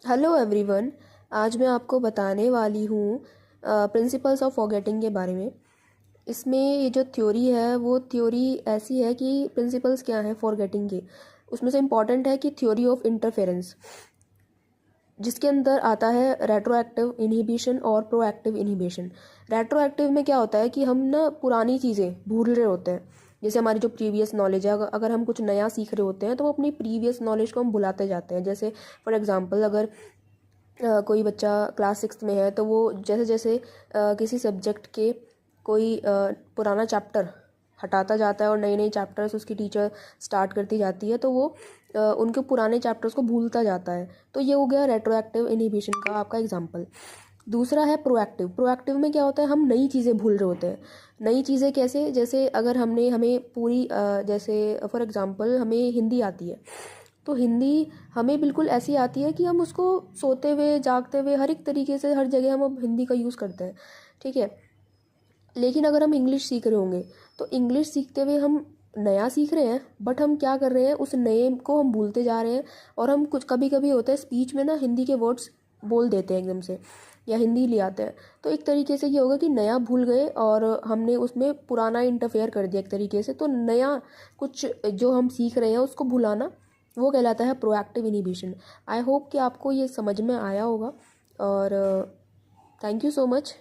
Hello everyone. आज मैं आपको बताने वाली हूँ प्रिंसिपल्स ऑफ फॉरगेटिंग के बारे में। इसमें ये जो थ्योरी है वो थ्योरी ऐसी है कि प्रिंसिपल्स क्या हैं फॉरगेटिंग के। उसमें से इम्पॉर्टेंट है कि थ्योरी ऑफ इंटरफेरेंस, जिसके अंदर आता है रेट्रोएक्टिव इनहिबिशन और प्रोएक्टिव इनहिबिशन। रेट्रोएक्टिव में क्या होता है कि हम ना पुरानी चीज़ें भूल रहे होते हैं। जैसे हमारी जो प्रीवियस नॉलेज है, अगर हम कुछ नया सीख रहे होते हैं तो वो अपनी प्रीवियस नॉलेज को हम भुलाते जाते हैं। जैसे फॉर एग्जांपल, अगर कोई बच्चा क्लास 6 में है तो वो जैसे जैसे किसी सब्जेक्ट के कोई पुराना चैप्टर हटाता जाता है और नए नए चैप्टर्स उसकी टीचर स्टार्ट करती जाती है, तो वो उनके पुराने चैप्टर्स को भूलता जाता है। तो ये हो गया रेट्रोएक्टिव इनहिबिशन का आपका एग्जांपल। दूसरा है प्रोएक्टिव। प्रोएक्टिव में क्या होता है, हम नई चीज़ें भूल रहे होते हैं। नई चीज़ें कैसे? जैसे अगर हमें पूरी जैसे फॉर एग्जांपल हमें हिंदी आती है, तो हिंदी हमें बिल्कुल ऐसी आती है कि हम उसको सोते हुए जागते हुए हर एक तरीके से हर जगह हम अब हिंदी का यूज़ करते हैं, ठीक है। लेकिन अगर हम इंग्लिश सीख रहे होंगे तो इंग्लिश सीखते हुए हम नया सीख रहे हैं, बट हम क्या कर रहे हैं, उस नए को हम भूलते जा रहे हैं। और हम कुछ कभी कभी होता है स्पीच में ना हिंदी के वर्ड्स बोल देते हैं एकदम से, या हिंदी ले आते हैं। तो एक तरीके से ये होगा कि नया भूल गए और हमने उसमें पुराना इंटरफेयर कर दिया एक तरीके से। तो नया कुछ जो हम सीख रहे हैं उसको भुलाना, वो कहलाता है प्रोएक्टिव इनहिबिशन। आई होप कि आपको ये समझ में आया होगा, और थैंक यू सो मच।